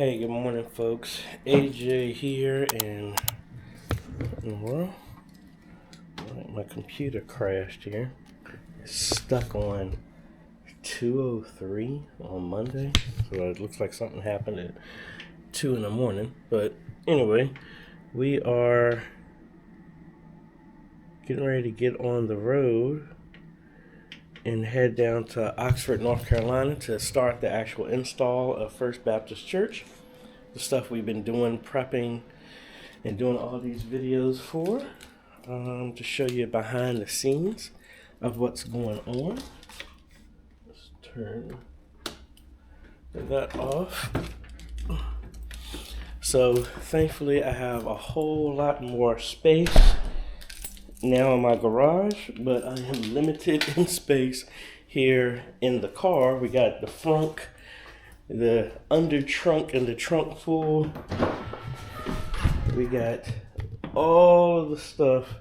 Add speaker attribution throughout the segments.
Speaker 1: Hey, good morning, folks. AJ here, and well, my computer crashed here. It's stuck on 2:03 on Monday, so it looks like something happened at 2 in the morning. But anyway, we are getting ready to get on the road and head down to Oxford, North Carolina to start the actual install of First Baptist Church. The stuff we've been doing, prepping and doing all these videos for, to show you behind the scenes of what's going on. Let's turn that off. So thankfully I have a whole lot more space now in my garage, but I am limited in space here in the car. We got the frunk, the under trunk, and the trunk full. We got all of the stuff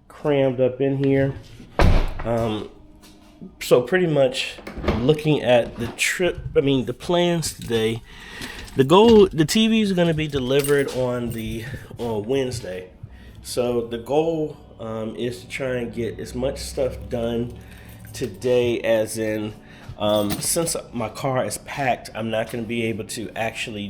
Speaker 1: crammed up in here. So pretty much looking at the plans today, the TV is going to be delivered on Wednesday. So the goal is to try and get as much stuff done today, as in, since my car is packed, I'm not going to be able to actually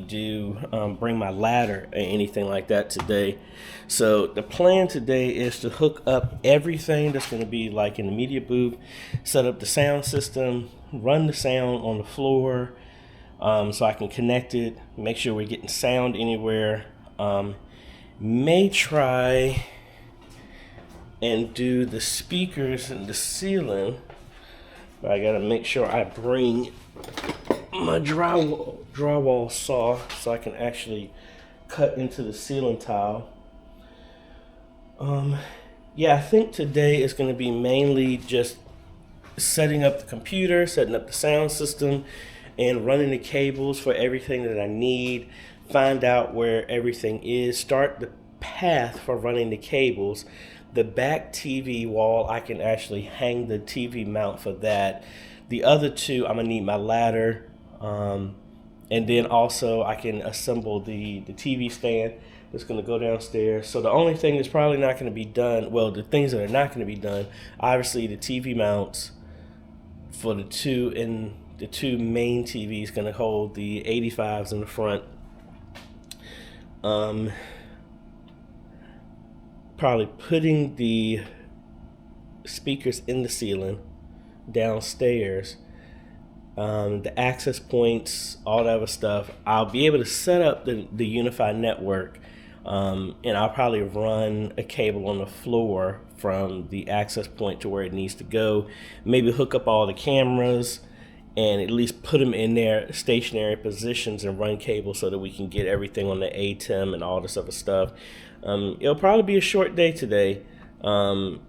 Speaker 1: bring my ladder or anything like that today. So the plan today is to hook up everything that's going to be like in the media booth, set up the sound system, run the sound on the floor, so I can connect it, make sure we're getting sound anywhere. May try and do the speakers in the ceiling, but I gotta make sure I bring my drywall saw so I can actually cut into the ceiling tile. I think today is going to be mainly just setting up the computer, setting up the sound system, and running the cables for everything that I need. Find out where everything is, start the path for running the cables. The back TV wall, I can actually hang the TV mount for that. The other two, I'm gonna need my ladder, and then also I can assemble the TV stand that's gonna go downstairs. So the only thing that's probably not gonna be done, well, the things that are not gonna be done, obviously the TV mounts for the two main TVs, gonna hold the 85s in the front. Probably putting the speakers in the ceiling downstairs, the access points, all that other stuff. I'll be able to set up the unified network, and I'll probably run a cable on the floor from the access point to where it needs to go. Maybe hook up all the cameras and at least put them in their stationary positions and run cable so that we can get everything on the ATEM and all this other stuff. It'll probably be a short day today, and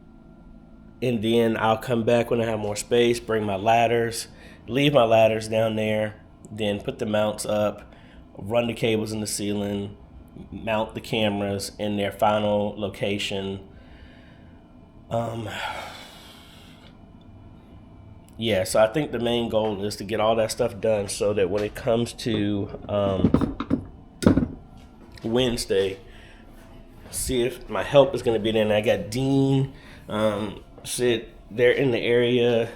Speaker 1: then I'll come back when I have more space, bring my ladders, leave my ladders down there, then put the mounts up, run the cables in the ceiling, mount the cameras in their final location. So I think the main goal is to get all that stuff done so that when it comes to Wednesday, see if my help is going to be there. And I got Dean, they're in the area.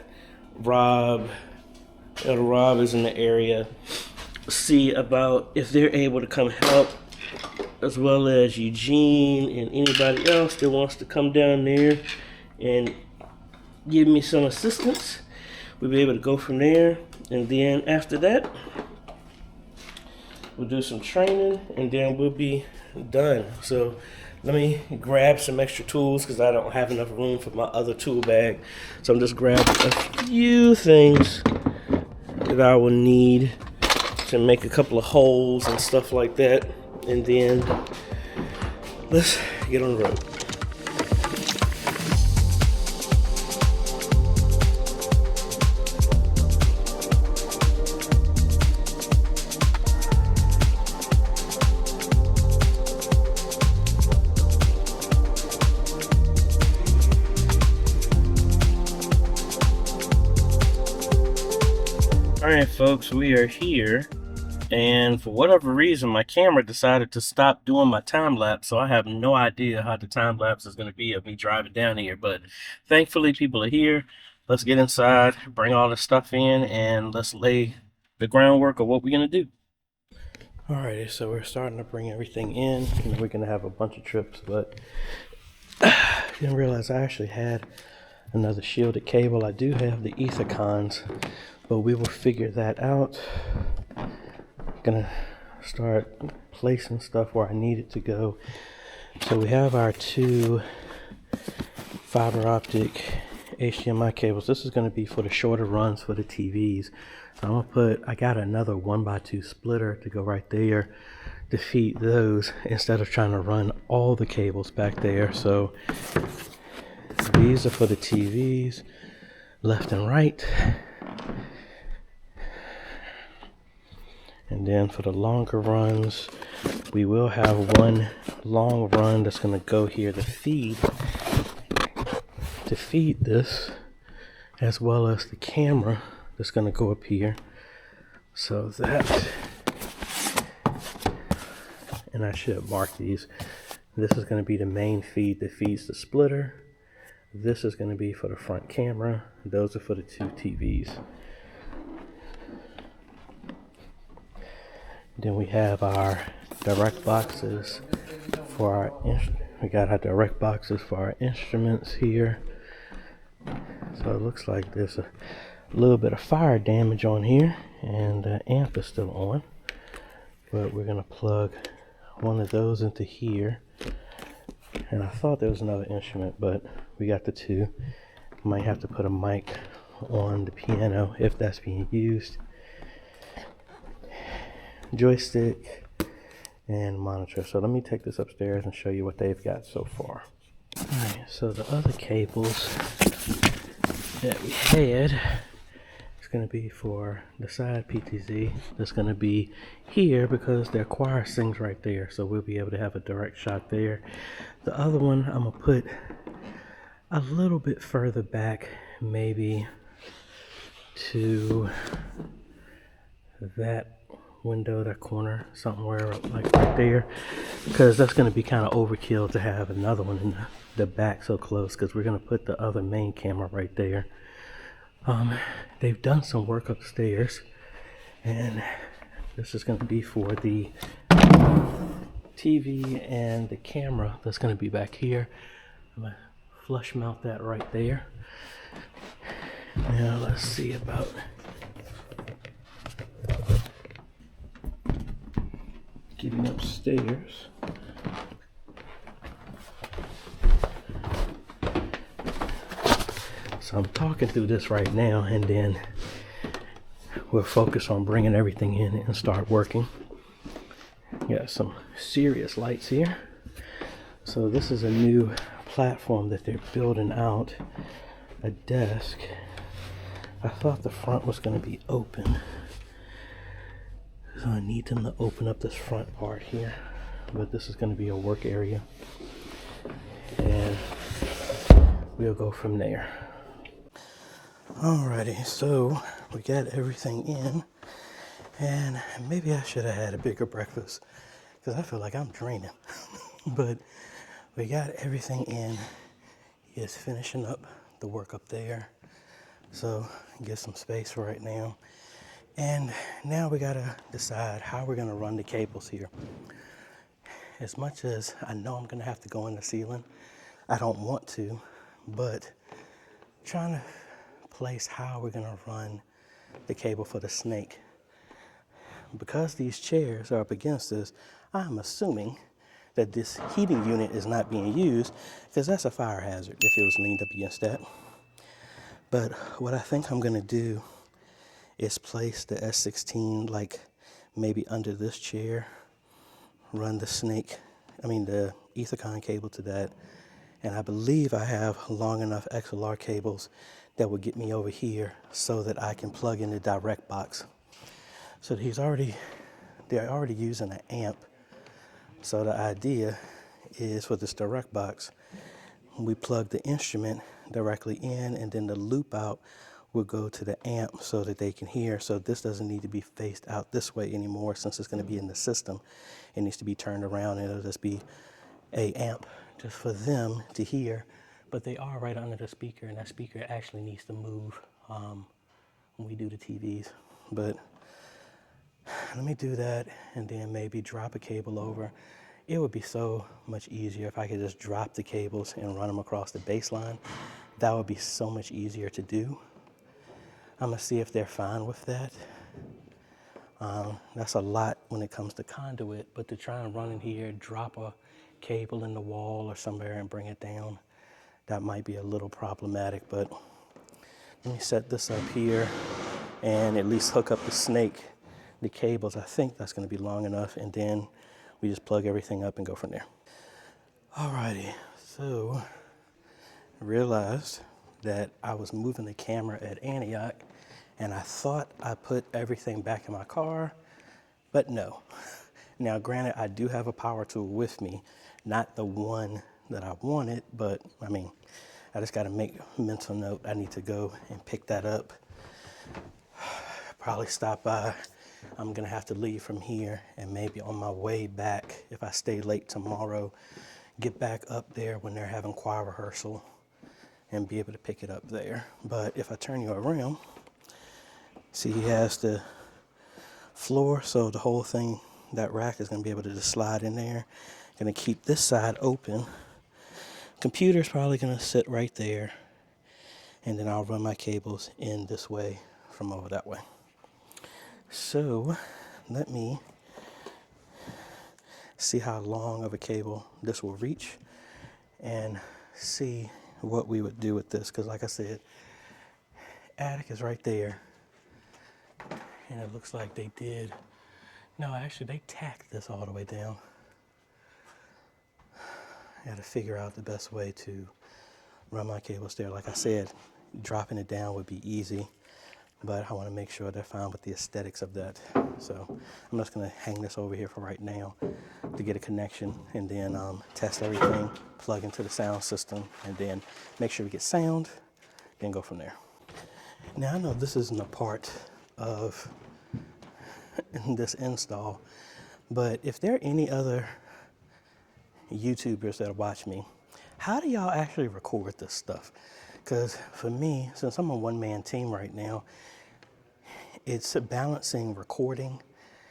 Speaker 1: Rob is in the area. See about if they're able to come help, as well as Eugene and anybody else that wants to come down there and give me some assistance. We'll be able to go from there, and then after that, we'll do some training, and then we'll be done. So let me grab some extra tools because I don't have enough room for my other tool bag. So I'm just grabbing a few things that I will need to make a couple of holes and stuff like that, and then let's get on the road. All right, folks, we are here And for whatever reason, my camera decided to stop doing my time lapse, so I have no idea how the time lapse is going to be of me driving down here. But thankfully, people are here. Let's get inside, bring all this stuff in, and let's lay the groundwork of what we're going to do. Alrighty, so we're starting to bring everything in, and we're going to have a bunch of trips, but I didn't realize I actually had another shielded cable. I do have the AJaytheCEOs, but we will figure that out. Gonna start placing stuff where I need it to go. So we have our two fiber optic HDMI cables. This is going to be for the shorter runs for the TVs. So I got another 1x2 splitter to go right there to feed those instead of trying to run all the cables back there. So these are for the TVs, left and right. And then for the longer runs, we will have one long run that's going to go here to feed this, as well as the camera that's going to go up here. So that, and I should mark these. This is going to be the main feed that feeds the splitter. This is going to be for the front camera. Those are for the two TVs. Then we have our direct boxes for our direct boxes for our instruments here. So it looks like there's a little bit of fire damage on here, and the amp is still on. But we're gonna plug one of those into here. And I thought there was another instrument, but we got the two. Might have to put a mic on the piano if that's being used. Joystick and monitor. So let me take this upstairs and show you what they've got so far. Alright, so the other cables that we had is going to be for the side PTZ. That's going to be here because the choir sings right there, so we'll be able to have a direct shot there. The other one I'm going to put a little bit further back, maybe to that window, that corner, somewhere like right there, because that's going to be kind of overkill to have another one in the back so close, because we're going to put the other main camera right there. They've done some work upstairs, and this is going to be for the TV and the camera that's going to be back here. I'm going to flush mount that right there. Now let's see about getting upstairs. So I'm talking through this right now, and then we'll focus on bringing everything in and start working. Got some serious lights here. So this is a new platform that they're building out, a desk. I thought the front was going to be open, so I need them to open up this front part here, but this is going to be a work area, and we'll go from there. Alrighty, so we got everything in, and maybe I should have had a bigger breakfast because I feel like I'm draining. But we got everything in. He is finishing up the work up there, so get some space for right now. And now we gotta decide how we're gonna run the cables here. As much as I know I'm gonna have to go in the ceiling, I don't want to, but trying to place how we're gonna run the cable for the snake. Because these chairs are up against this, I'm assuming that this heating unit is not being used, because that's a fire hazard if it was leaned up against that. But what I think I'm gonna do is place the S16 like maybe under this chair, run the AJaytheCEO cable to that, and I believe I have long enough XLR cables that will get me over here so that I can plug in the direct box. So they're already using an amp. So the idea is for this direct box, we plug the instrument directly in, and then the loop out will go to the amp so that they can hear. So this doesn't need to be faced out this way anymore since it's going to be in the system. It needs to be turned around, and it'll just be a amp just for them to hear. But they are right under the speaker, and that speaker actually needs to move when we do the TVs. But let me do that and then maybe drop a cable over. It would be so much easier if I could just drop the cables and run them across the baseline. That would be so much easier to do. I'm gonna see if they're fine with that. That's a lot when it comes to conduit, but to try and run in here, drop a cable in the wall or somewhere and bring it down, that might be a little problematic. But let me set this up here and at least hook up the cables. I think that's gonna be long enough, and then we just plug everything up and go from there. Alrighty, so I realized that I was moving the camera at Antioch, and I thought I put everything back in my car, but no. Now, granted, I do have a power tool with me, not the one that I wanted, but I mean, I just gotta make a mental note. I need to go and pick that up. Probably stop by. I'm gonna have to leave from here, and maybe on my way back, if I stay late tomorrow, get back up there when they're having choir rehearsal and be able to pick it up there. But if I turn you around, see, he has the floor, so the whole thing, that rack is gonna be able to just slide in there. Gonna keep this side open. Computer's probably gonna sit right there, and then I'll run my cables in this way from over that way. So let me see how long of a cable this will reach and see what we would do with this, because like I said, attic is right there, and it looks like they did, no, actually they tacked this all the way down. I gotta figure out the best way to run my cables there. Like I said, dropping it down would be easy, but I want to make sure they're fine with the aesthetics of that. So I'm just gonna hang this over here for right now to get a connection, and then test everything, plug into the sound system, and then make sure we get sound, then go from there. Now, I know this isn't a part of this install, but if there are any other YouTubers that watch me, how do y'all actually record this stuff? Because for me, since I'm a one-man team right now, it's balancing recording,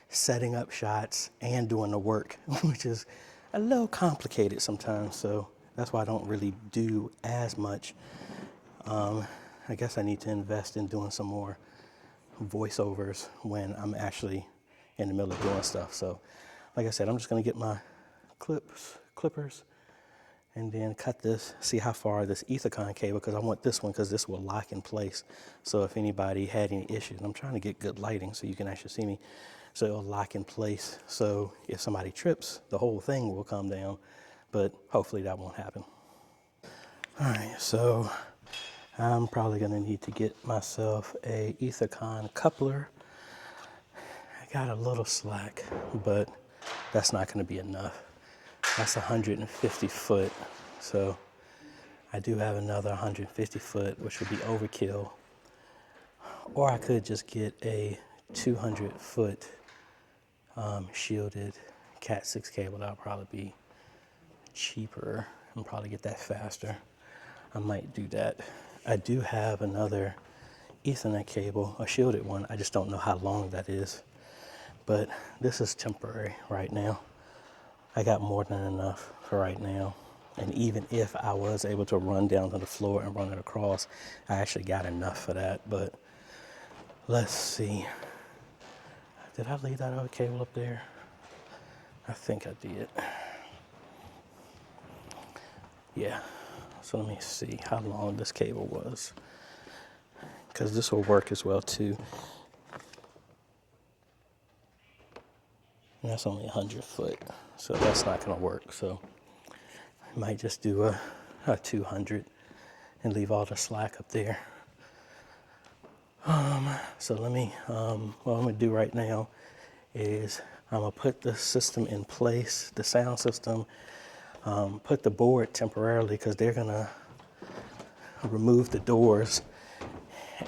Speaker 1: setting up shots, and doing the work, which is a little complicated sometimes. So that's why I don't really do as much. I guess I need to invest in doing some more voiceovers when I'm actually in the middle of doing stuff. So like I said, I'm just gonna get my clippers, and then cut this, see how far this Ethercon cable, because I want this one because this will lock in place. So if anybody had any issues, I'm trying to get good lighting so you can actually see me, so it'll lock in place. So if somebody trips, the whole thing will come down, but hopefully that won't happen. All right, so I'm probably gonna need to get myself a Ethercon coupler. I got a little slack, but that's not gonna be enough. That's 150 foot, so I do have another 150 foot, which would be overkill. Or I could just get a 200 foot shielded Cat 6 cable. That'll probably be cheaper and probably get that faster. I might do that. I do have another Ethernet cable, a shielded one. I just don't know how long that is. But this is temporary right now. I got more than enough for right now. And even if I was able to run down to the floor and run it across, I actually got enough for that. But let's see. Did I leave that other cable up there? I think I did. Yeah. So let me see how long this cable was, because this will work as well too. And that's only 100 foot, so that's not gonna work. So I might just do a 200 and leave all the slack up there. So let me, what I'm gonna do right now is I'm gonna put the system in place, the sound system, put the board temporarily because they're gonna remove the doors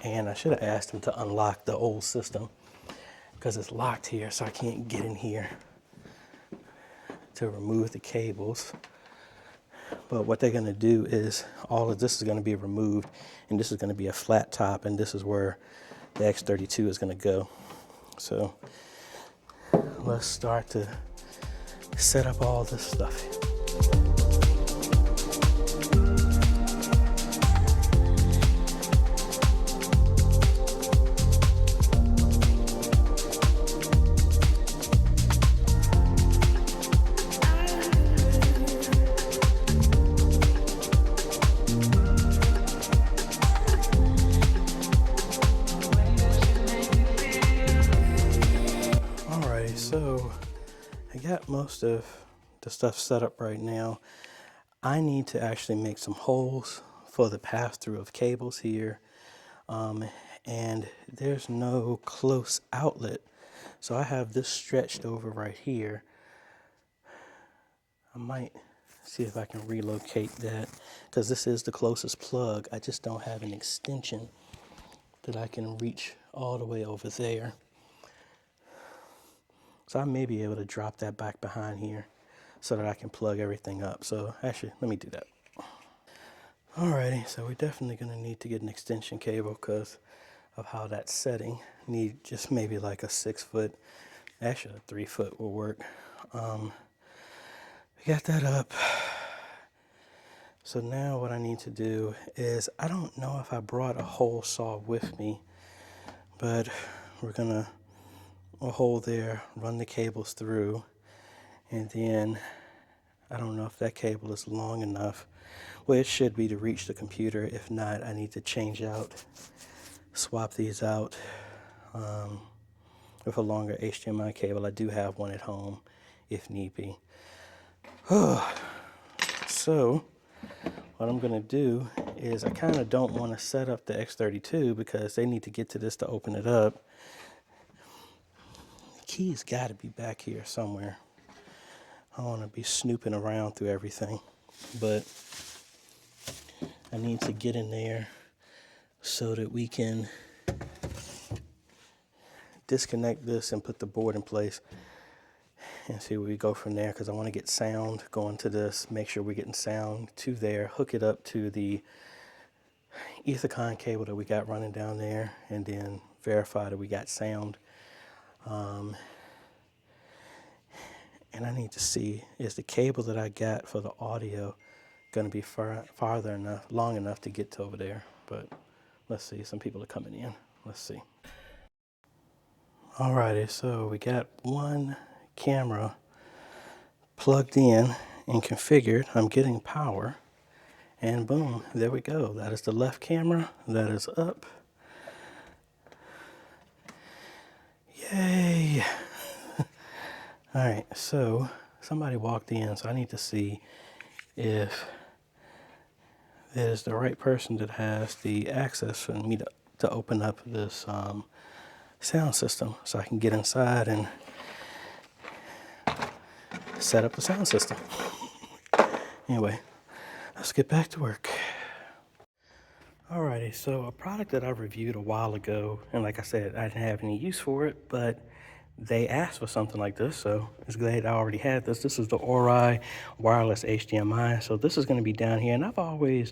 Speaker 1: And I should have asked him to unlock the old system because it's locked here, so I can't get in here to remove the cables. But what they're going to do is all of this is going to be removed, and this is going to be a flat top, and this is where the X32 is going to go. So let's start to set up all this stuff. So I got most of the stuff set up right now. I need to actually make some holes for the pass-through of cables here. And there's no close outlet. So I have this stretched over right here. I might see if I can relocate that because this is the closest plug. I just don't have an extension that I can reach all the way over there. So I may be able to drop that back behind here so that I can plug everything up. So actually, let me do that. Alrighty, so we're definitely going to need to get an extension cable because of how that's setting. Need just maybe like a 6 foot, actually a 3 foot will work. We got that up. So now what I need to do is, I don't know if I brought a hole saw with me, but we're going to a hole there, run the cables through, and then I don't know if that cable is long enough. Well, it should be to reach the computer. If not, I need to change out, swap these out with a longer HDMI cable. I do have one at home if need be. So what I'm going to do is, I kind of don't want to set up the X32 because they need to get to this to open it up. Key's got to be back here somewhere. I don't want to be snooping around through everything, but I need to get in there so that we can disconnect this and put the board in place and see where we go from there, because I want to get sound going to this, make sure we're getting sound to there, hook it up to the Ethercon cable that we got running down there, and then verify that we got sound. And I need to see, is the cable that I got for the audio going to be long enough to get to over there? But let's see, some people are coming in. Let's see. Alrighty, so we got one camera plugged in and configured. I'm getting power, and boom, there we go. That is the left camera. That is up. Yay! All right, so somebody walked in, so I need to see if it is the right person that has the access for me to open up this sound system so I can get inside and set up the sound system. Anyway, let's get back to work. Alrighty, so a product that I reviewed a while ago, and like I said, I didn't have any use for it, but they asked for something like this, so it's glad I already had this. This is the Ori wireless HDMI. So this is going to be down here, and I've always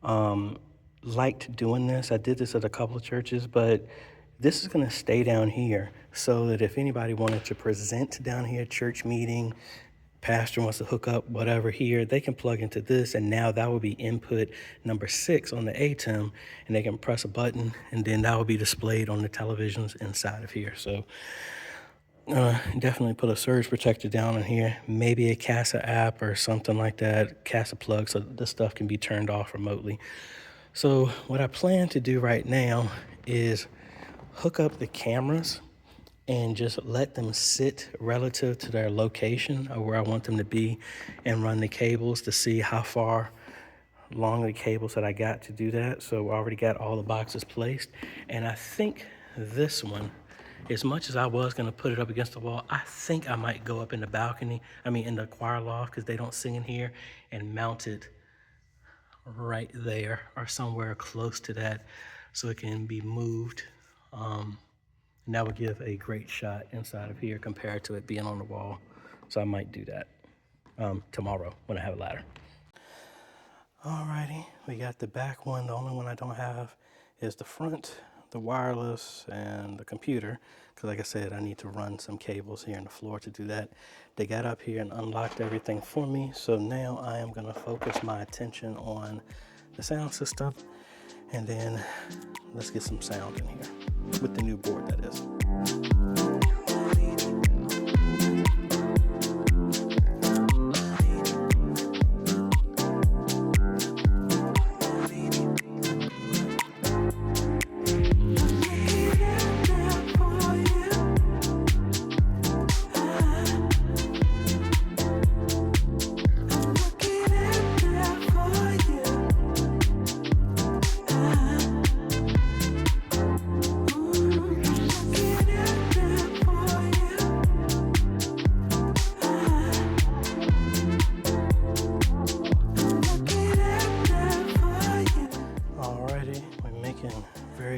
Speaker 1: liked doing this. I did this at a couple of churches, but this is going to stay down here so that if anybody wanted to present down here, church meeting, pastor wants to hook up whatever here, they can plug into this, and now that will be input number 6 on the ATEM, and they can press a button, and then that will be displayed on the televisions inside of here. So definitely put a surge protector down in here, maybe a CASA app or something like that, CASA plug, so this stuff can be turned off remotely. So what I plan to do right now is hook up the cameras and just let them sit relative to their location or where I want them to be, and run the cables to see how far along the cables that I got to do that. So I already got all the boxes placed, and I think this one, as much as I was going to put it up against the wall, I think I might go up in the balcony, in the choir loft, because they don't sing in here, and mount it right there or somewhere close to that so it can be moved. And that would give a great shot inside of here compared to it being on the wall. So I might do that tomorrow when I have a ladder. Alrighty, we got the back one. The only one I don't have is the front, the wireless, and the computer. Because like I said, I need to run some cables here in the floor to do that. They got up here and unlocked everything for me. So now I am going to focus my attention on the sound system. And then let's get some sound in here with the new board, that is.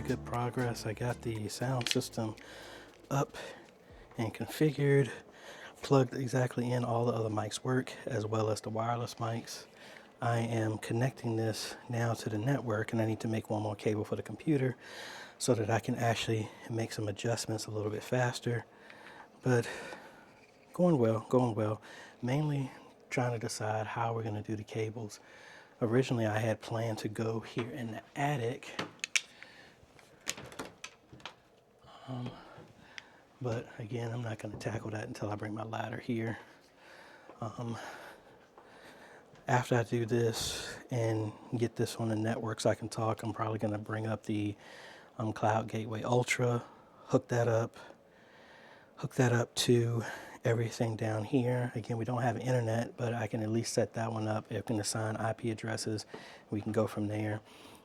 Speaker 1: Good progress. I got the sound system up and configured, plugged exactly in. All the other mics work, as well as the wireless mics. I am connecting this now to the network, and I need to make one more cable for the computer so that I can actually make some adjustments a little bit faster. But going well. Mainly trying to decide how we're going to do the cables. Originally I had planned to go here in the attic, but again, I'm not going to tackle that until I bring my ladder here. After I do this and get this on the network so I can talk, I'm probably going to bring up the Cloud Gateway Ultra, hook that up to everything down here. Again, we don't have internet, but I can at least set that one up. It can assign IP addresses. We can go from there.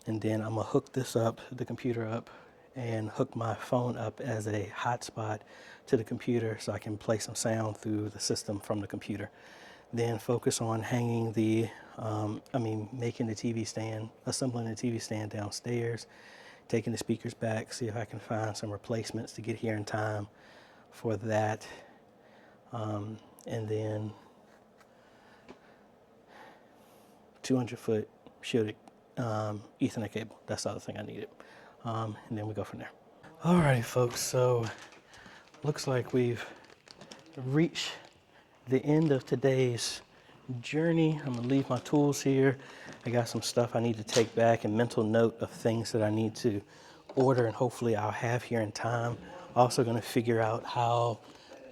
Speaker 1: And then I'm going to hook this up, the computer up, and hook my phone up as a hotspot to the computer so I can play some sound through the system from the computer. Then focus on hanging the, making the TV stand, assembling the TV stand downstairs, taking the speakers back, see if I can find some replacements to get here in time for that. And then 200-foot shielded Ethernet cable. That's the other thing I needed. And then we go from there. Alrighty, folks, so looks like we've reached the end of today's journey. I'm gonna leave my tools here. I got some stuff I need to take back and mental note of things that I need to order, and hopefully I'll have here in time. Also gonna figure out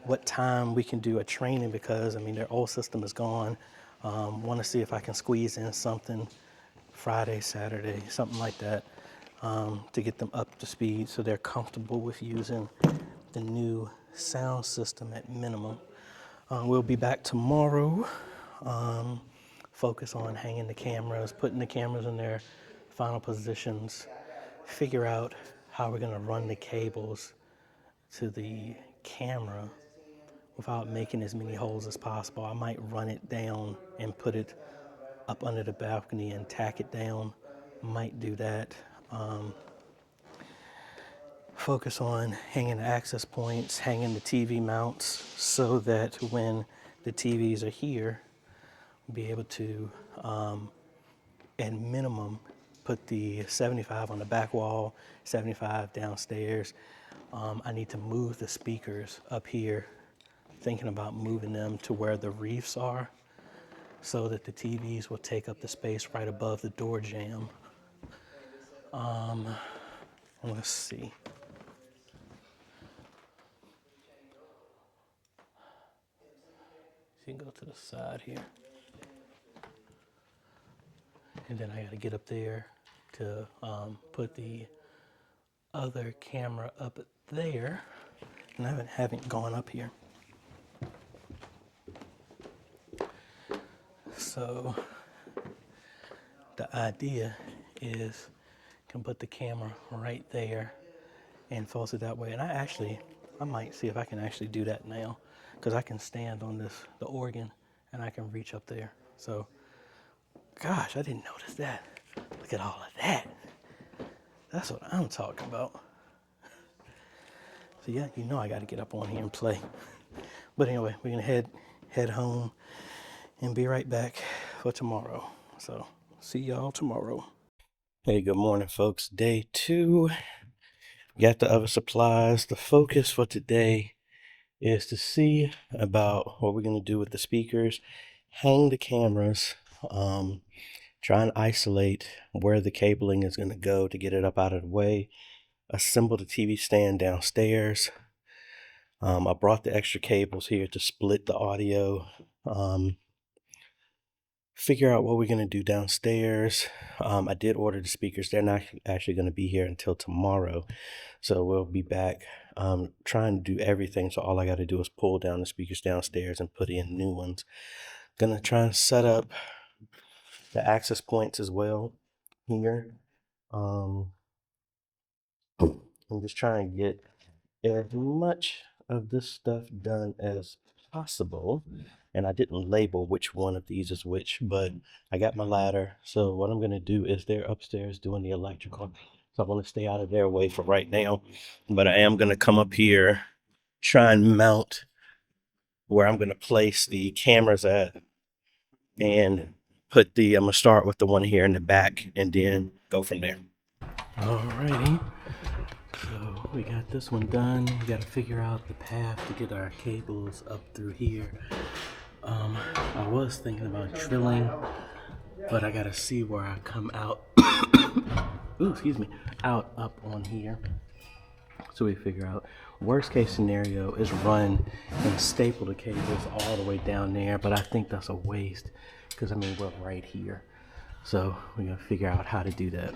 Speaker 1: what time we can do a training, because their old system is gone. Want to see if I can squeeze in something Friday, Saturday, something like that, to get them up to speed so they're comfortable with using the new sound system at minimum. We'll be back tomorrow. Focus on hanging the cameras, putting the cameras in their final positions, figure out how we're going to run the cables to the camera without making as many holes as possible. I might run it down and put it up under the balcony and tack it down. Might do that. Focus on hanging the access points, hanging the TV mounts, so that when the TVs are here, be able to, at minimum, put the 75 on the back wall, 75 downstairs. I need to move the speakers up here, thinking about moving them to where the reefs are so that the TVs will take up the space right above the door jamb. Let's see. So you can go to the side here. And then I got to get up there to put the other camera up there. And I haven't gone up here. So the idea is can put the camera right there and focus it that way. And I might see if I can actually do that now, because I can stand on the organ and I can reach up there. So, gosh, I didn't notice that. Look at all of that. That's what I'm talking about. So yeah, you know I got to get up on here and play. But anyway, we're gonna head home and be right back for tomorrow. So see y'all tomorrow. Hey, good morning, folks. Day 2. Got the other supplies. The focus for today is to see about what we're gonna do with the speakers, hang the cameras, try and isolate where the cabling is gonna go to get it up out of the way, assemble the TV stand downstairs. I brought the extra cables here to split the audio. Figure out what we're going to do downstairs. I did order the speakers. They're not actually going to be here until tomorrow. So we'll be back trying to do everything. So all I got to do is pull down the speakers downstairs and put in new ones. Going to try and set up the access points as well here. I'm just trying to get as much of this stuff done as possible. And I didn't label which one of these is which, but I got my ladder. So what I'm going to do is they're upstairs doing the electrical. So I want to stay out of their way for right now. But I am going to come up here, try and mount where I'm going to place the cameras at, and I'm going to start with the one here in the back and then go from there. Alrighty. So we got this one done. We got to figure out the path to get our cables up through here. I was thinking about drilling, but I got to see where I come out. Ooh, excuse me. Out up on here. So we figure out worst case scenario is run and staple the cables all the way down there, but I think that's a waste because I mean we're right here. So we're gonna figure out how to do that.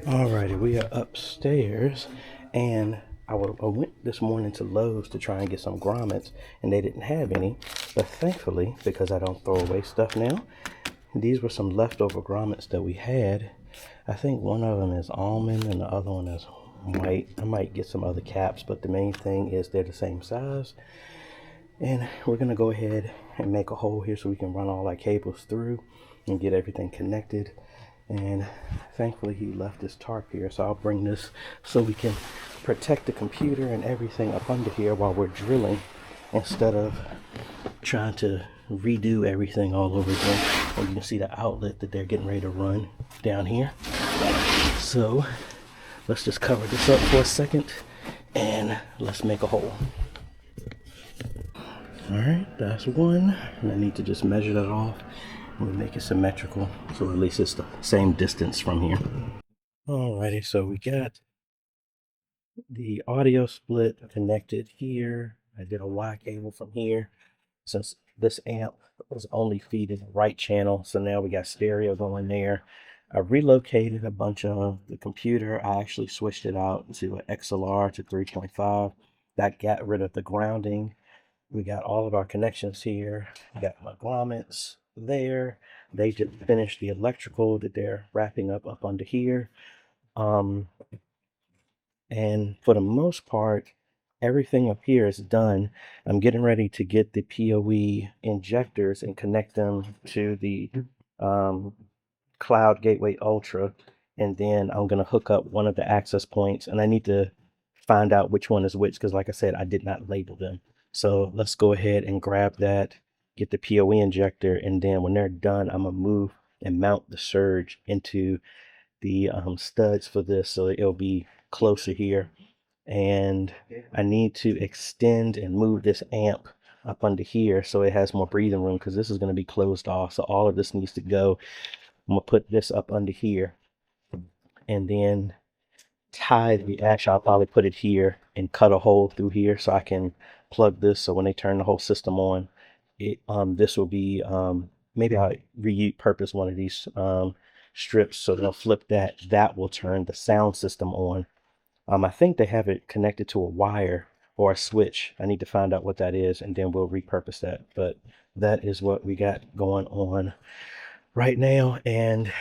Speaker 1: Alrighty, we are upstairs, and I went this morning to Lowe's to try and get some grommets, and they didn't have any. But thankfully, because I don't throw away stuff now, these were some leftover grommets that we had. I think one of them is almond and the other one is white. I might get some other caps, but the main thing is they're the same size. And we're gonna go ahead and make a hole here so we can run all our cables through and get everything connected. And thankfully he left this tarp here, so I'll bring this so we can protect the computer and everything up under here while we're drilling, instead of trying to redo everything all over again. And you can see the outlet that they're getting ready to run down here. So let's just cover this up for a second and let's make a hole. All right, that's one, and I need to just measure that off. We'll make it symmetrical, so at least it's the same distance from here. Alrighty, so we got the audio split connected here. I did a Y cable from here, since this amp was only feeding the right channel, so now we got stereo going there. I relocated a bunch of the computer. I actually switched it out to an XLR to 3.5. That got rid of the grounding. We got all of our connections here. We got my grommets there. They just finished the electrical that they're wrapping up under here. And for the most part, everything up here is done. I'm getting ready to get the PoE injectors and connect them to the Cloud Gateway Ultra. And then I'm going to hook up one of the access points. And I need to find out which one is which, because like I said, I did not label them. So let's go ahead and grab that, get the PoE injector, and then when they're done, I'm gonna move and mount the surge into the studs for this, so it'll be closer here. And I need to extend and move this amp up under here so it has more breathing room, because this is going to be closed off. So all of this needs to go. I'm gonna put this up under here, and then I'll probably put it here and cut a hole through here so I can plug this, so when they turn the whole system on, this will be maybe I'll repurpose one of these strips, so they'll flip that will turn the sound system on. I think they have it connected to a wire or a switch. I need to find out what that is, and then we'll repurpose that. But that is what we got going on right now. And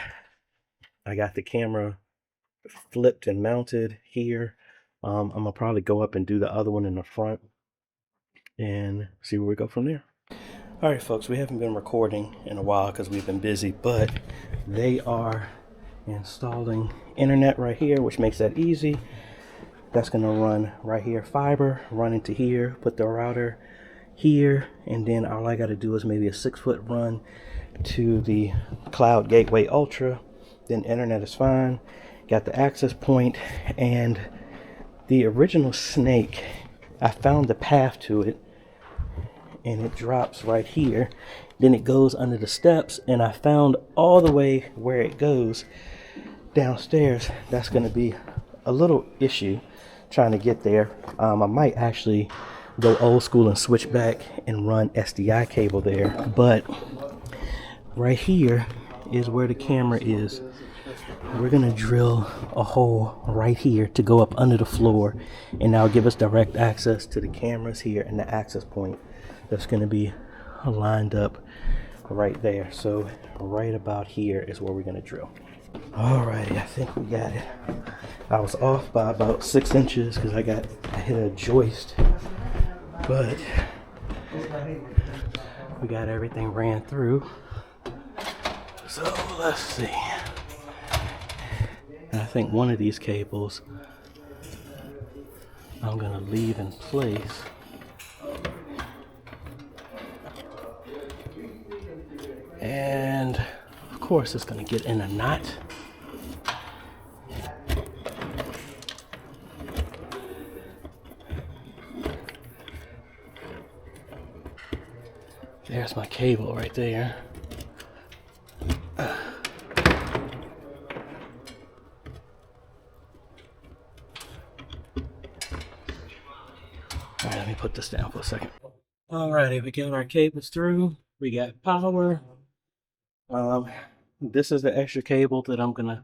Speaker 1: I got the camera flipped and mounted here. I'm gonna probably go up and do the other one in the front and see where we go from there. All right, folks, we haven't been recording in a while because we've been busy, but they are installing internet right here, which makes that easy. That's gonna run right here, fiber, run into here, put the router here, and then all I gotta do is maybe a 6-foot run to the Cloud Gateway Ultra. Then internet is fine. Got the access point, and the original snake, I found the path to it, and it drops right here. Then it goes under the steps, and I found all the way where it goes downstairs. That's gonna be a little issue trying to get there. I might actually go old school and switch back and run SDI cable there, but right here is where the camera is. We're gonna drill a hole right here to go up under the floor, and that'll give us direct access to the cameras here and the access point that's gonna be lined up right there. So right about here is where we're gonna drill. Alrighty, I think we got it. I was off by about 6 inches because I hit a joist, but we got everything ran through. So let's see. I think one of these cables I'm gonna leave in place. And of course it's gonna get in a knot. There's my cable right there. All right, let me put this down for a second. Alrighty, we got our cables through. We got power. This is the extra cable that I'm gonna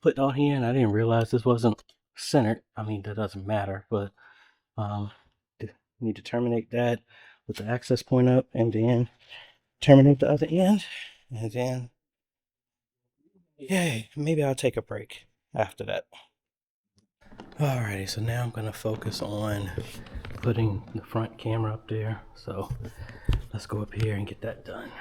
Speaker 1: put on here, and I didn't realize this wasn't centered. I mean, that doesn't matter, but need to terminate that with the access point up, and then terminate the other end, and then yay, maybe I'll take a break after that. Alrighty, so now I'm gonna focus on putting the front camera up there. So let's go up here and get that done.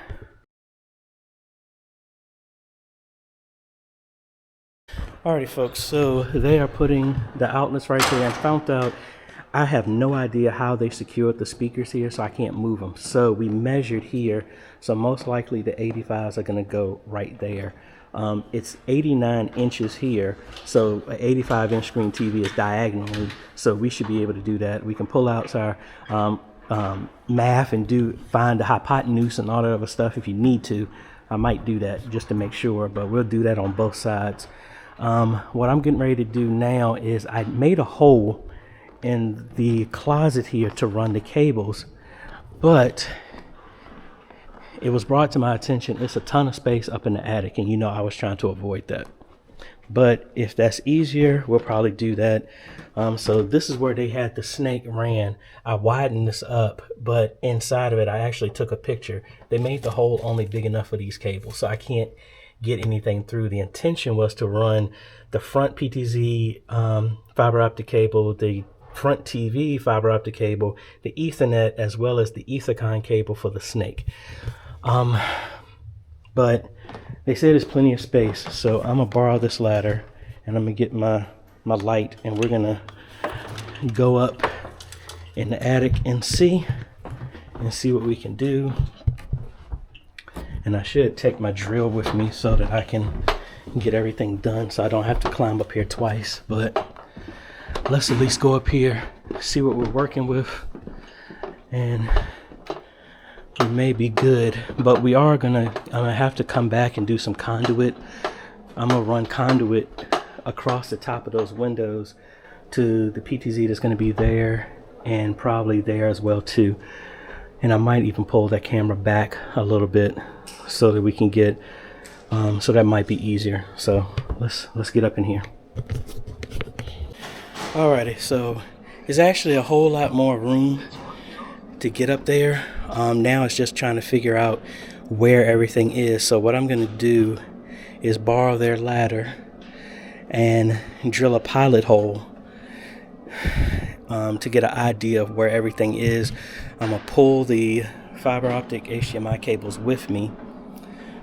Speaker 1: Alrighty folks, so they are putting the outlets right there, and found out I have no idea how they secured the speakers here, so I can't move them. So we measured here, so most likely the 85s are gonna go right there. It's 89 inches here, so an 85-inch screen TV is diagonally, so we should be able to do that. We can pull out our math and find the hypotenuse and all that other stuff if you need to. I might do that just to make sure, but we'll do that on both sides. What I'm getting ready to do now is I made a hole in the closet here to run the cables, but it was brought to my attention it's a ton of space up in the attic, and you know I was trying to avoid that. But if that's easier, we'll probably do that. So this is where they had the snake ran. I widened this up, but inside of it I actually took a picture. They made the hole only big enough for these cables, so I can't get anything through. The intention was to run the front PTZ fiber optic cable, the front TV fiber optic cable, the Ethernet, as well as the Ethercon cable for the snake. But they said there's plenty of space, so I'm gonna borrow this ladder and I'm gonna get my light, and we're gonna go up in the attic and see what we can do. And I should take my drill with me so that I can get everything done, so I don't have to climb up here twice. But let's at least go up here, see what we're working with, and we may be good. But I'm gonna have to come back and do some conduit. I'm gonna run conduit across the top of those windows to the PTZ that's gonna be there, and probably there as well too. And I might even pull that camera back a little bit so that we can get, so that might be easier. So let's get up in here. Alrighty, so there's actually a whole lot more room to get up there. Now it's just trying to figure out where everything is. So what I'm gonna do is borrow their ladder and drill a pilot hole to get an idea of where everything is. I'm gonna pull the fiber optic HDMI cables with me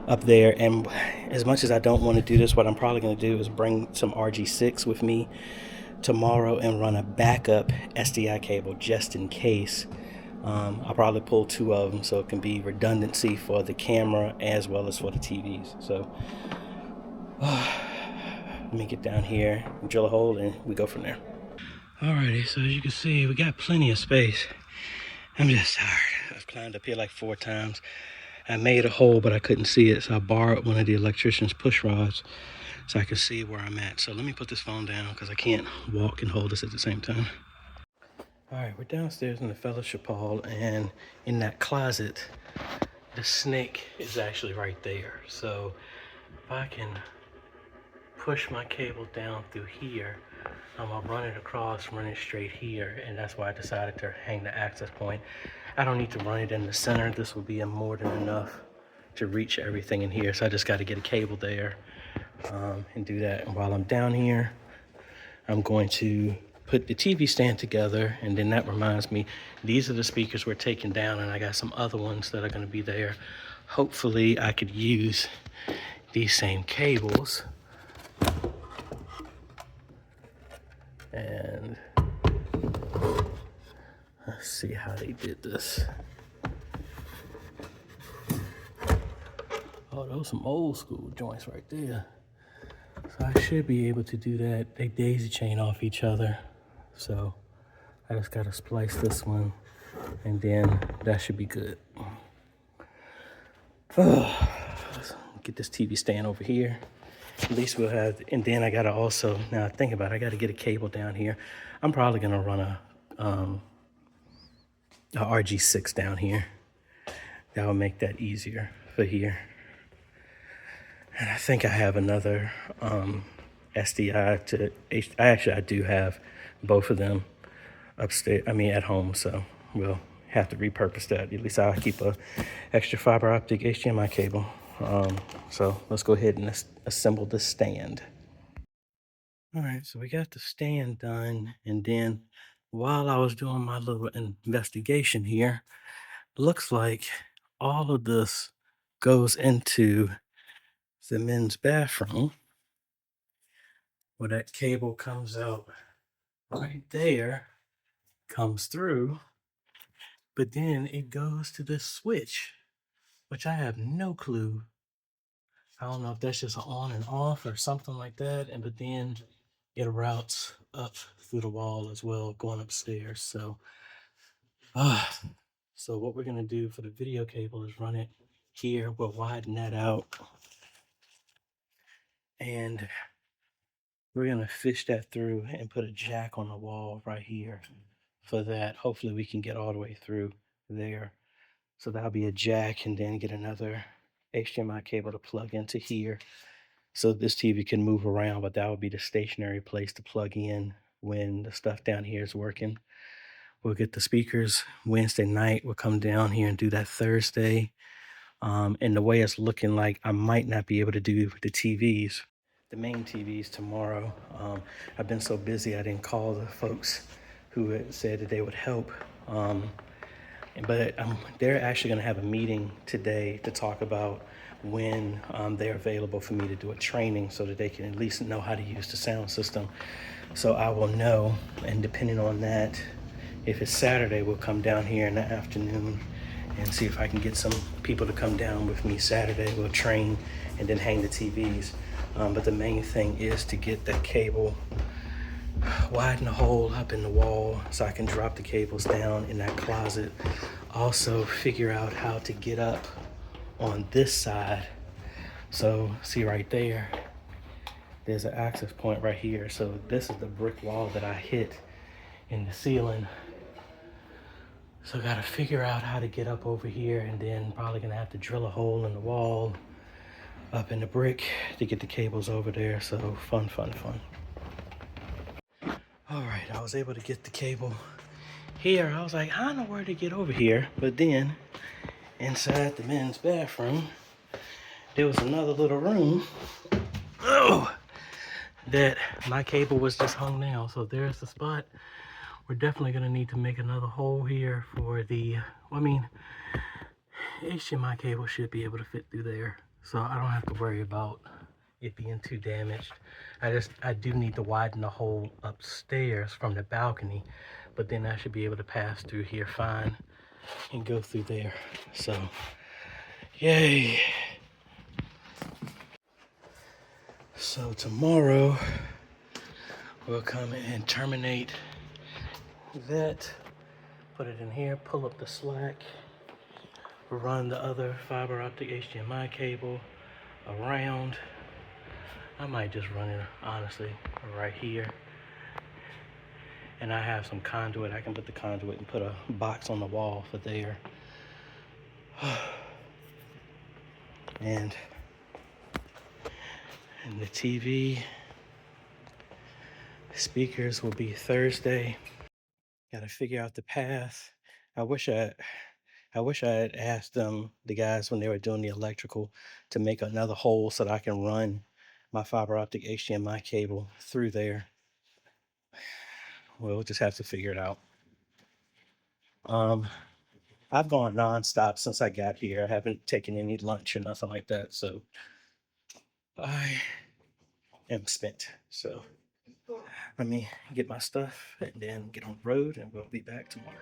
Speaker 1: up there. And as much as I don't want to do this, what I'm probably going to do is bring some RG6 with me tomorrow and run a backup SDI cable just in case. I'll probably pull 2 of them so it can be redundancy for the camera as well as for the TVs. So let me get down here, drill a hole, and we go from there. Alrighty, so as you can see, we got plenty of space. I'm just tired. I've climbed up here like 4 times. I made a hole, but I couldn't see it, so I borrowed one of the electrician's push rods so I could see where I'm at. So let me put this phone down because I can't walk and hold this at the same time. Alright, we're downstairs in the fellowship hall, and in that closet, the snake is actually right there. So if I can push my cable down through here, I'm gonna run it across, run it straight here, and that's why I decided to hang the access point. I don't need to run it in the center. This will be more than enough to reach everything in here. So I just got to get a cable there and do that. And while I'm down here, I'm going to put the TV stand together. And then that reminds me, these are the speakers we're taking down, and I got some other ones that are going to be there. Hopefully I could use these same cables. And let's see how they did this. Oh, those some old school joints right there. So I should be able to do that. They daisy chain off each other. So I just gotta splice this one, and then that should be good. Let's get this TV stand over here. At least we'll have, and then I gotta also, now think about it, I gotta get a cable down here. I'm probably gonna run a RG6 down here. That will make that easier for here. And I think I have another SDI to I do have both of them upstairs, at home, so we'll have to repurpose that. At least I'll keep a extra fiber optic HDMI cable. So let's go ahead and assemble the stand. All right, so we got the stand done, and then while I was doing my little investigation here, looks like all of this goes into the men's bathroom, where that cable comes out right there, comes through, but then it goes to this switch, which I have no clue. I don't know if that's just an on and off or something like that, but then it routes up through the wall as well, going upstairs. So what we're gonna do for the video cable is run it here. We'll widen that out, and we're gonna fish that through and put a jack on the wall right here for that. Hopefully we can get all the way through there. So that'll be a jack, and then get another HDMI cable to plug into here. So this TV can move around, but that would be the stationary place to plug in when the stuff down here is working. We'll get the speakers Wednesday night. We'll come down here and do that Thursday. And the way it's looking like, I might not be able to do the TVs, the main TVs tomorrow. I've been so busy, I didn't call the folks who had said that they would help. But they're actually going to have a meeting today to talk about when they're available for me to do a training so that they can at least know how to use the sound system. So I will know, and depending on that, if it's Saturday, we'll come down here in the afternoon and see if I can get some people to come down with me Saturday. We'll train and then hang the TVs. But the main thing is to get that cable, widen the hole up in the wall so I can drop the cables down in that closet. Also figure out how to get up on this side. So see right there, there's an access point right here. So this is the brick wall that I hit in the ceiling. So I gotta figure out how to get up over here, and then probably gonna have to drill a hole in the wall up in the brick to get the cables over there. So fun. All right, I was able to get the cable here. I was like, I don't know where to get over here. But then inside the men's bathroom, there was another little room that my cable was just hung down. So there's the spot. We're definitely gonna need to make another hole here for the, HDMI cable should be able to fit through there. So I don't have to worry about it being too damaged. I do need to widen the hole upstairs from the balcony, but then I should be able to pass through here fine and go through there. So, yay. So tomorrow we'll come and terminate that, put it in here, pull up the slack, run the other fiber optic HDMI cable around. I might just run it honestly right here. And I have some conduit. I can put the conduit and put a box on the wall for there. And the TV speakers will be Thursday. Got to figure out the path. I wish I had asked them, the guys, when they were doing the electrical, to make another hole so that I can run my fiber optic HDMI cable through there. We'll just have to figure it out. I've gone nonstop since I got here. I haven't taken any lunch or nothing like that, so I am spent. So let me get my stuff and then get on the road, and we'll be back tomorrow.